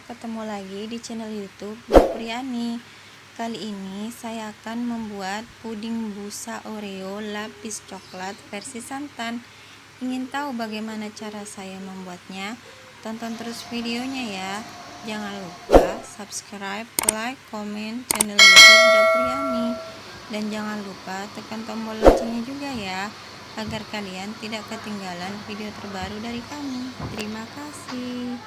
ketemu lagi di channel YouTube Dapur Yani. Kali ini saya akan membuat puding busa Oreo lapis coklat versi santan. Ingin tahu bagaimana cara saya membuatnya? Tonton terus videonya ya. Jangan lupa subscribe, like, komen channel YouTube Dapur Yani. Dan jangan lupa tekan tombol loncengnya juga ya, agar kalian tidak ketinggalan video terbaru dari kami. Terima kasih.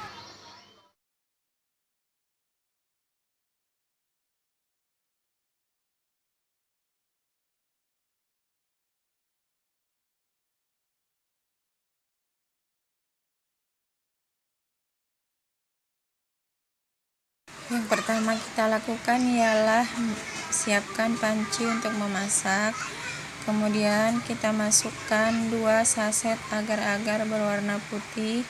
Yang pertama kita lakukan ialah siapkan panci untuk memasak. Kemudian kita masukkan 2 saset agar-agar berwarna putih.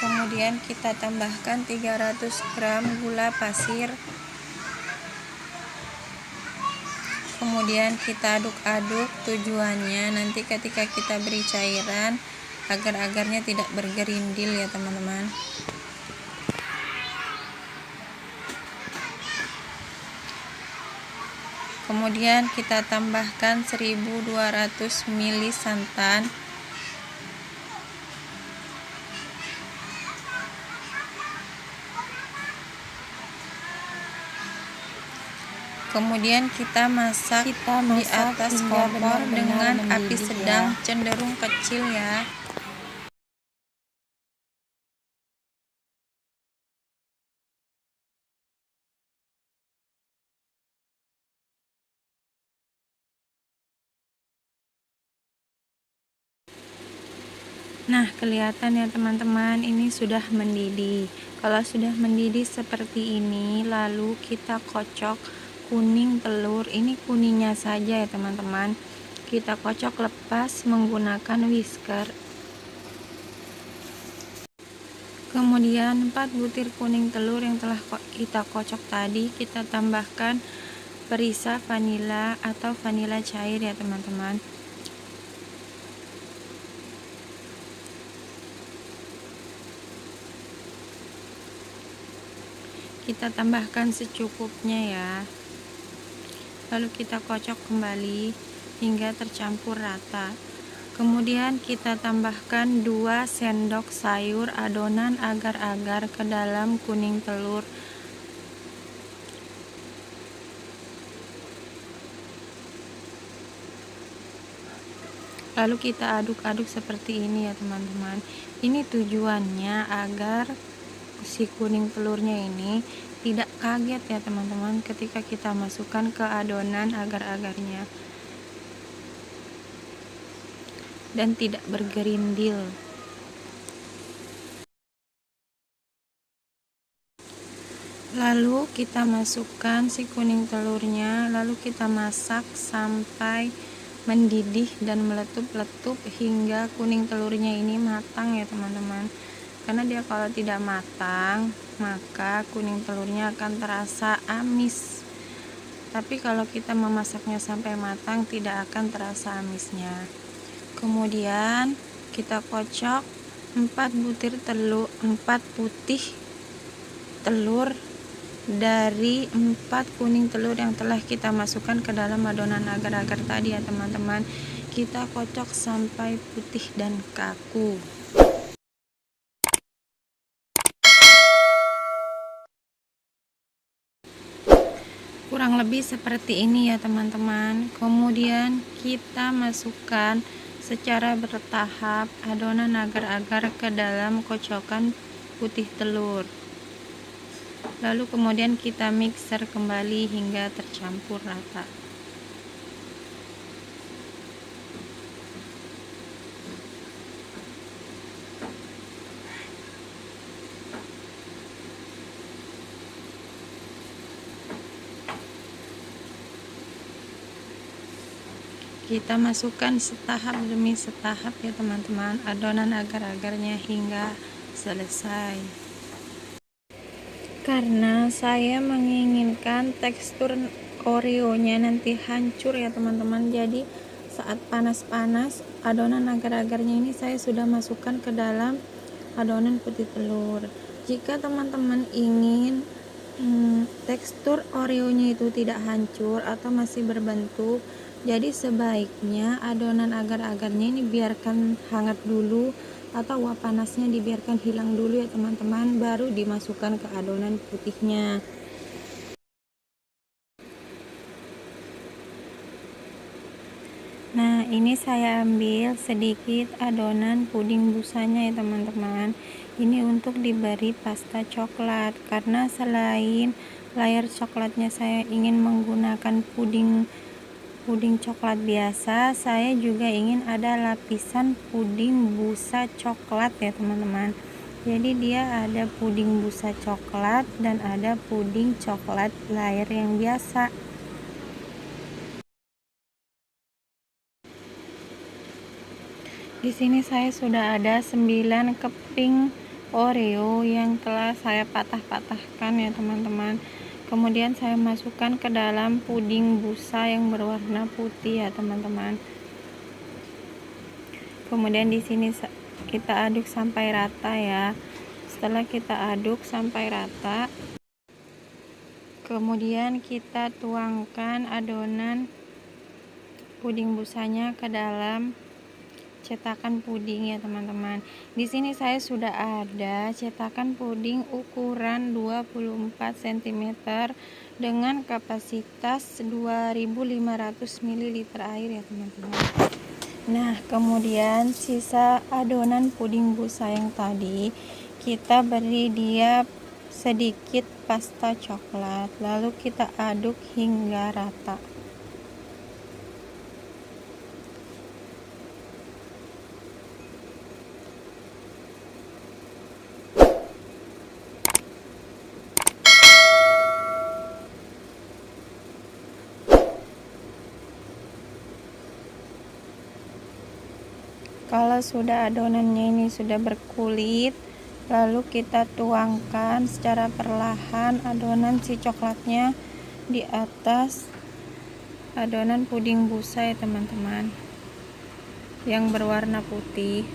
Kemudian kita tambahkan 300 gram gula pasir. Kemudian kita aduk-aduk, tujuannya nanti ketika kita beri cairan agar-agarnya tidak bergerindil ya teman-teman. Kemudian kita tambahkan 1200 ml santan. Kemudian kita masak di atas kompor dengan api sedang cenderung kecil ya. Nah, kelihatan ya teman-teman, ini sudah mendidih. Kalau sudah mendidih seperti ini, lalu kita kocok kuning telur. Ini kuningnya saja ya teman-teman. Kita kocok lepas menggunakan whisker. Kemudian 4 butir kuning telur yang telah kita kocok tadi, kita tambahkan perisa vanila atau vanila cair ya teman-teman. Kita tambahkan secukupnya ya. Lalu kita kocok kembali hingga tercampur rata. Kemudian kita tambahkan 2 sendok sayur adonan agar-agar ke dalam kuning telur. Lalu kita aduk-aduk seperti ini ya teman-teman. Ini tujuannya agar si kuning telurnya ini tidak kaget ya teman-teman ketika kita masukkan ke adonan agar-agarnya, dan tidak bergerindil. Lalu kita masukkan si kuning telurnya, lalu kita masak sampai mendidih dan meletup-letup hingga kuning telurnya ini matang ya teman-teman. Karena dia kalau tidak matang, maka kuning telurnya akan terasa amis. Tapi kalau kita memasaknya sampai matang, tidak akan terasa amisnya. Kemudian kita kocok 4 butir telur, 4 putih telur dari 4 kuning telur yang telah kita masukkan ke dalam adonan agar-agar tadi ya teman-teman. Kita kocok sampai putih dan kaku. Kurang lebih seperti ini ya teman-teman. Kemudian kita masukkan secara bertahap adonan agar-agar ke dalam kocokan putih telur. Lalu kemudian kita mixer kembali hingga tercampur rata. Kita masukkan setahap demi setahap ya teman-teman adonan agar-agarnya hingga selesai. Karena saya menginginkan tekstur Oreo-nya nanti hancur ya teman-teman, jadi saat panas-panas, adonan agar-agarnya ini saya sudah masukkan ke dalam adonan putih telur. Jika teman-teman ingin tekstur Oreo-nya itu tidak hancur atau masih berbentuk, jadi sebaiknya adonan agar-agarnya ini biarkan hangat dulu atau uap panasnya dibiarkan hilang dulu ya teman-teman, baru dimasukkan ke adonan putihnya. Nah, ini saya ambil sedikit adonan puding busanya ya teman-teman. Ini untuk diberi pasta coklat, karena selain layar coklatnya saya ingin menggunakan puding coklat biasa, saya juga ingin ada lapisan puding busa coklat ya teman-teman. Jadi dia ada puding busa coklat dan ada puding coklat layar yang biasa. Di sini saya sudah ada 9 keping Oreo yang telah saya patah-patahkan ya teman-teman. Kemudian saya masukkan ke dalam puding busa yang berwarna putih ya teman-teman. Kemudian di sini kita aduk sampai rata ya. Setelah kita aduk sampai rata, kemudian kita tuangkan adonan puding busanya ke dalam cetakan puding ya teman-teman. Di sini saya sudah ada cetakan puding ukuran 24 cm dengan kapasitas 2500 ml air ya teman-teman. Nah, kemudian sisa adonan puding busa yang tadi kita beri dia sedikit pasta coklat, lalu kita aduk hingga rata. Kalau sudah adonannya ini sudah berkulit, lalu kita tuangkan secara perlahan adonan si coklatnya di atas adonan puding busa ya teman-teman, yang berwarna putih.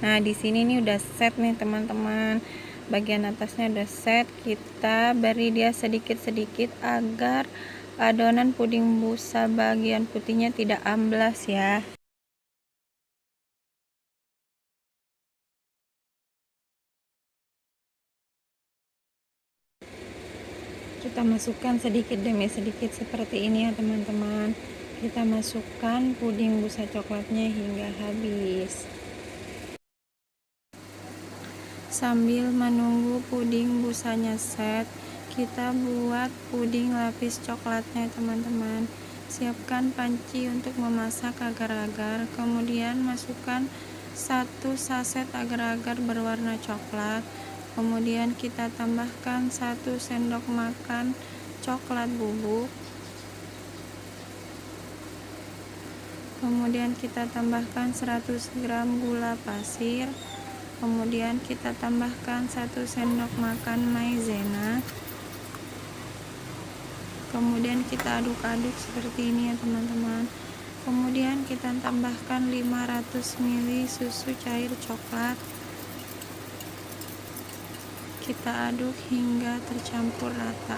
Nah, di sini nih udah set nih teman-teman. Bagian atasnya udah set, kita beri dia sedikit-sedikit agar adonan puding busa bagian putihnya tidak amblas ya. Kita masukkan sedikit demi sedikit seperti ini ya teman-teman. Kita masukkan puding busa coklatnya hingga habis. Sambil menunggu puding busanya set, kita buat puding lapis coklatnya teman-teman. Siapkan panci untuk memasak agar-agar, kemudian masukkan 1 saset agar-agar berwarna coklat. Kemudian kita tambahkan 1 sendok makan coklat bubuk. Kemudian kita tambahkan 100 gram gula pasir. Kemudian kita tambahkan 1 sendok makan maizena. Kemudian kita aduk-aduk seperti ini ya teman-teman. Kemudian kita tambahkan 500 ml susu cair coklat. Kita aduk hingga tercampur rata.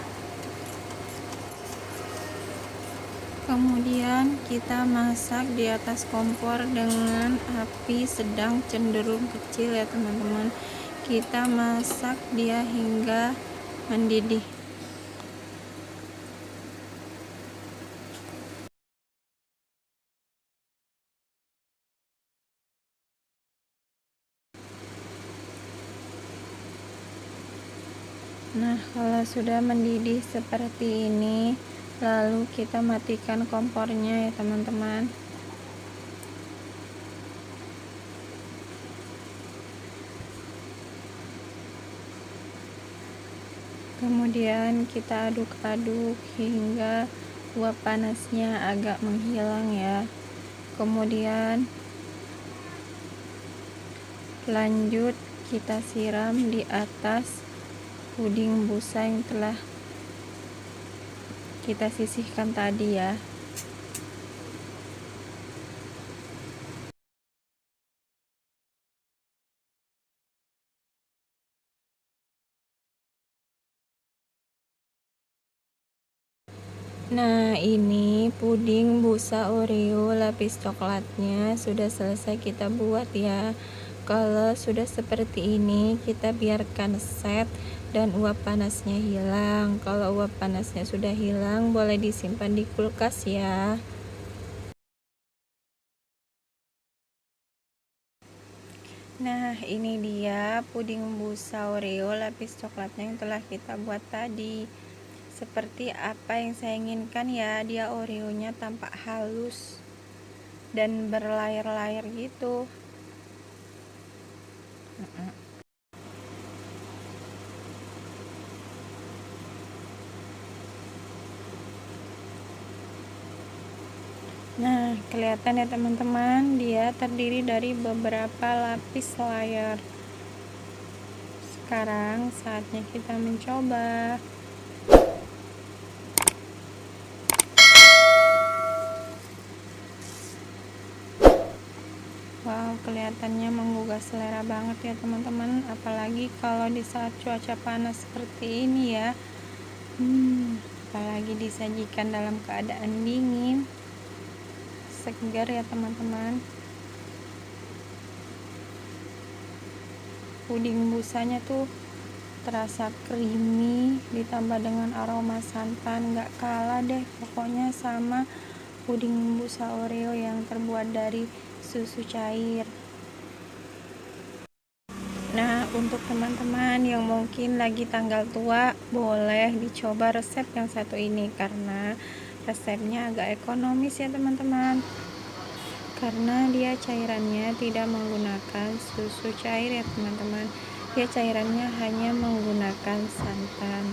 Kemudian kita masak di atas kompor dengan api sedang cenderung kecil ya teman-teman. Kita masak dia hingga mendidih. Nah, kalau sudah mendidih seperti ini, lalu kita matikan kompornya ya teman-teman. Kemudian kita aduk-aduk hingga uap panasnya agak menghilang ya. Kemudian lanjut kita siram di atas puding busa yang telah kita sisihkan tadi ya. Nah, ini puding busa Oreo lapis coklatnya sudah selesai kita buat ya. Kalau sudah seperti ini, kita biarkan set dan uap panasnya hilang. Kalau uap panasnya sudah hilang, boleh disimpan di kulkas ya. Nah, ini dia puding busa Oreo lapis coklatnya yang telah kita buat tadi. Seperti apa yang saya inginkan ya, dia Oreonya tampak halus dan berlayar-layar gitu. Nah, kelihatan ya teman-teman, dia terdiri dari beberapa lapis layar. Sekarang saatnya kita mencoba. Wow, kelihatannya menggugah selera banget ya teman-teman, apalagi kalau di saat cuaca panas seperti ini ya. Apalagi disajikan dalam keadaan dingin, segar ya teman-teman. Puding busanya tuh terasa creamy, ditambah dengan aroma santan, gak kalah deh pokoknya sama puding busa Oreo yang terbuat dari susu cair. Nah, untuk teman-teman yang mungkin lagi tanggal tua, boleh dicoba resep yang satu ini karena resepnya agak ekonomis ya teman-teman. Karena dia cairannya tidak menggunakan susu cair ya teman-teman. Dia cairannya hanya menggunakan santan.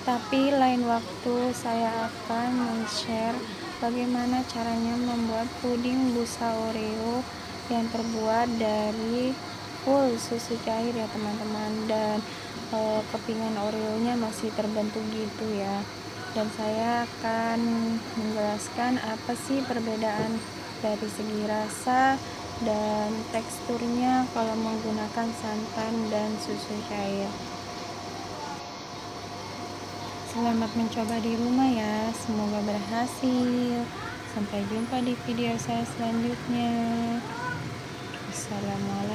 Tapi lain waktu saya akan men-share bagaimana caranya membuat puding busa Oreo yang terbuat dari full susu cair ya teman-teman, dan kepingan Oreonya masih terbentuk gitu ya. Dan saya akan menjelaskan apa sih perbedaan dari segi rasa dan teksturnya kalau menggunakan santan dan susu cair. Selamat mencoba di rumah ya, semoga berhasil. Sampai jumpa di video saya selanjutnya. Assalamualaikum.